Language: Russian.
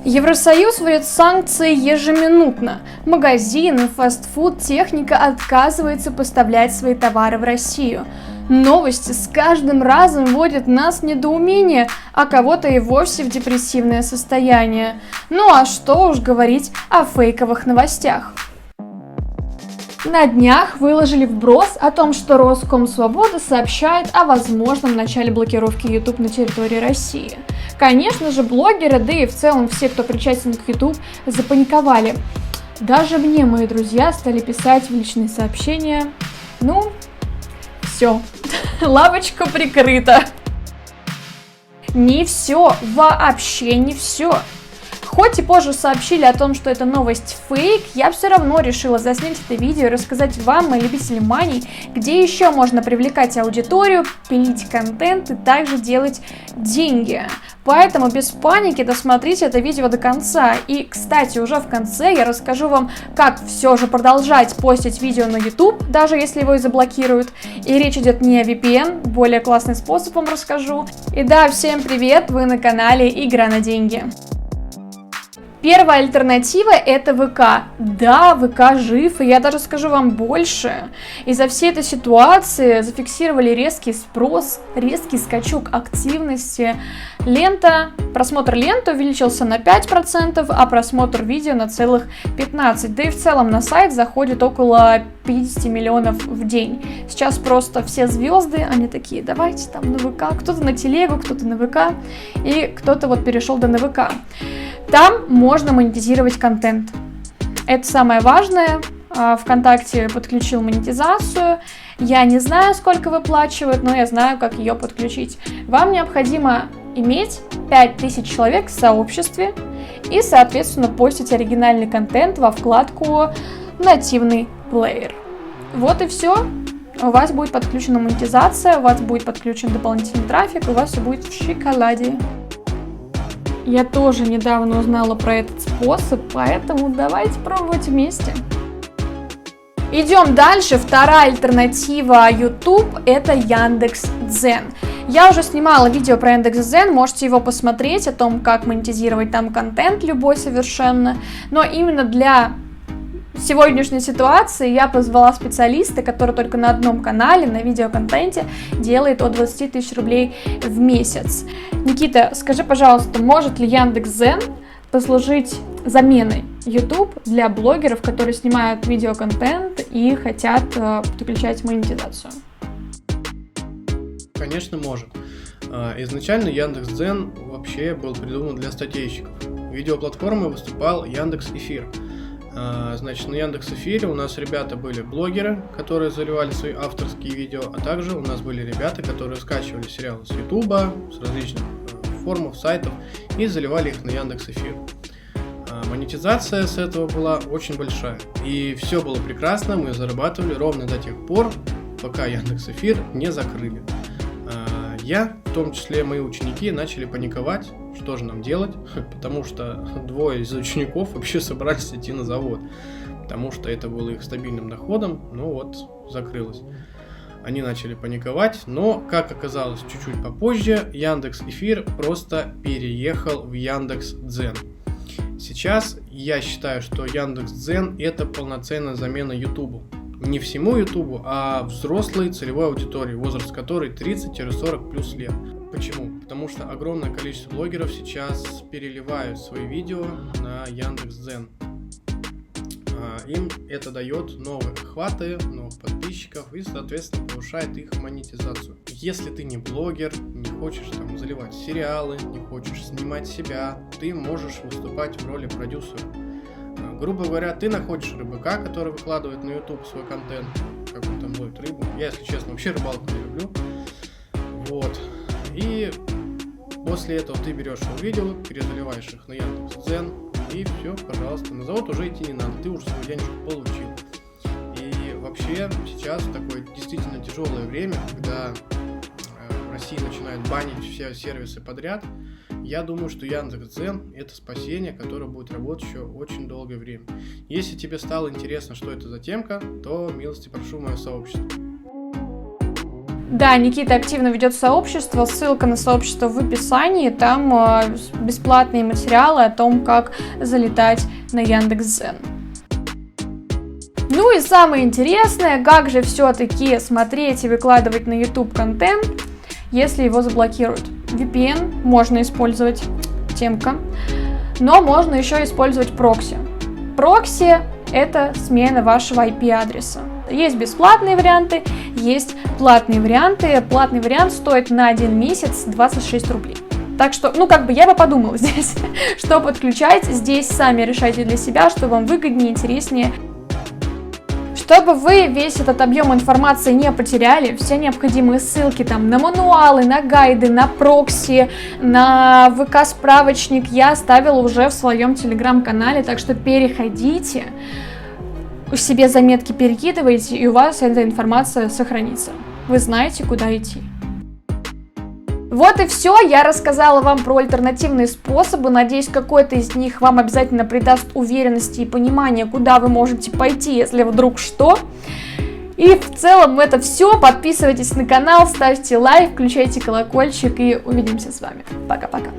Евросоюз вводит санкции ежеминутно. Магазины, фастфуд, техника отказывается поставлять свои товары в Россию. Новости с каждым разом вводят нас в недоумение, а кого-то и вовсе в депрессивное состояние. Ну а что уж говорить о фейковых новостях. На днях выложили вброс о том, что Роскомсвобода сообщает о возможном начале блокировки YouTube на территории России. Конечно же, блогеры, да и в целом все, кто причастен к YouTube, запаниковали. Даже мне мои друзья стали писать в личные сообщения. Ну, все, лавочка прикрыта. Не все, вообще не все. Хоть и позже сообщили о том, что это новость фейк, я все равно решила заснять это видео и рассказать вам, мои любители маний, где еще можно привлекать аудиторию, пилить контент и также делать деньги. Поэтому без паники досмотрите это видео до конца. И, кстати, уже в конце я расскажу вам, как все же продолжать постить видео на YouTube, даже если его и заблокируют. И речь идет не о VPN, более классный способ вам расскажу. И да, всем привет, вы на канале Игра на деньги. Первая альтернатива – это ВК. Да, ВК жив, и я даже скажу вам больше. Из-за всей этой ситуации зафиксировали резкий спрос, резкий скачок активности. Просмотр ленты увеличился на 5%, а просмотр видео на целых 15%. Да и в целом на сайт заходит около 50 миллионов в день. Сейчас просто все звезды, они такие, давайте там на ВК. Кто-то на телегу, кто-то на ВК, и кто-то вот перешел на ВК. Там можно монетизировать контент. Это самое важное. ВКонтакте подключил монетизацию. Я не знаю, сколько выплачивают, но я знаю, как ее подключить. Вам необходимо иметь 5000 человек в сообществе и, соответственно, постить оригинальный контент во вкладку «Нативный плеер». Вот и все. У вас будет подключена монетизация, у вас будет подключен дополнительный трафик, у вас все будет в шоколаде. Я тоже недавно узнала про этот способ, поэтому давайте пробовать вместе. Идем дальше. Вторая альтернатива YouTube – это Яндекс.Дзен. Я уже снимала видео про Яндекс.Дзен, можете его посмотреть, о том, как монетизировать там контент любой совершенно. Но именно для сегодняшней ситуации я позвала специалиста, который только на одном канале, на видеоконтенте, делает от 20 тысяч рублей в месяц. Никита, скажи, пожалуйста, может ли Яндекс.Дзен послужить заменой YouTube для блогеров, которые снимают видеоконтент и хотят подключать монетизацию? Конечно, может. Изначально Яндекс.Дзен вообще был придуман для статейщиков. Видеоплатформой выступал Яндекс.Эфир. Значит, на Яндекс.Эфире у нас ребята были блогеры, которые заливали свои авторские видео, а также у нас были ребята, которые скачивали сериалы с Ютуба, с различных форумов, сайтов и заливали их на Яндекс.Эфир. Монетизация с этого была очень большая, и все было прекрасно, мы зарабатывали ровно до тех пор, пока Яндекс.Эфир не закрыли. Я, в том числе мои ученики, начали паниковать, что же нам делать, потому что двое из учеников вообще собрались идти на завод, потому что это было их стабильным доходом, но вот закрылось. Они начали паниковать, но, как оказалось чуть-чуть попозже, Яндекс.Эфир просто переехал в Яндекс.Дзен. Сейчас я считаю, что Яндекс.Дзен это полноценная замена Ютубу. Не всему Ютубу, а взрослой целевой аудитории, возраст которой 30-40 плюс лет. Почему? Потому что огромное количество блогеров сейчас переливают свои видео на Яндекс.Дзен. Им это дает новые охваты, новых подписчиков и, соответственно, повышает их монетизацию. Если ты не блогер, не хочешь там заливать сериалы, не хочешь снимать себя, ты можешь выступать в роли продюсера. Грубо говоря, ты находишь рыбака, который выкладывает на YouTube свой контент, как он там ловит рыбу. Я, если честно, вообще рыбалку не люблю. Вот. И после этого ты берешь его видео, перезаливаешь их на Яндекс.Дзен, и все, пожалуйста. На завод уже идти не надо, ты уже свой денежку получил. И вообще сейчас такое действительно тяжелое время, когда в России начинают банить все сервисы подряд. Я думаю, что Яндекс.Дзен это спасение, которое будет работать еще очень долгое время. Если тебе стало интересно, что это за темка, то милости прошу в мое сообщество. Да, Никита активно ведет сообщество, ссылка на сообщество в описании, там бесплатные материалы о том, как залетать на Яндекс.Дзен. Ну и самое интересное, как же все-таки смотреть и выкладывать на YouTube контент, если его заблокируют. VPN можно использовать, темка, но можно еще использовать прокси. Прокси — это смена вашего IP-адреса. Есть бесплатные варианты, есть платные варианты. Платный вариант стоит на 1 месяц 26 рублей. Так что, я бы подумала здесь, что подключать. Здесь сами решайте для себя, что вам выгоднее, интереснее. Чтобы вы весь этот объем информации не потеряли, все необходимые ссылки там на мануалы, на гайды, на прокси, на ВК-справочник я оставила уже в своем телеграм-канале, так что переходите, себе заметки перекидывайте, и у вас эта информация сохранится. Вы знаете, куда идти. Вот и все, я рассказала вам про альтернативные способы, надеюсь, какой-то из них вам обязательно придаст уверенности и понимания, куда вы можете пойти, если вдруг что. И в целом это все, подписывайтесь на канал, ставьте лайк, включайте колокольчик и увидимся с вами. Пока-пока.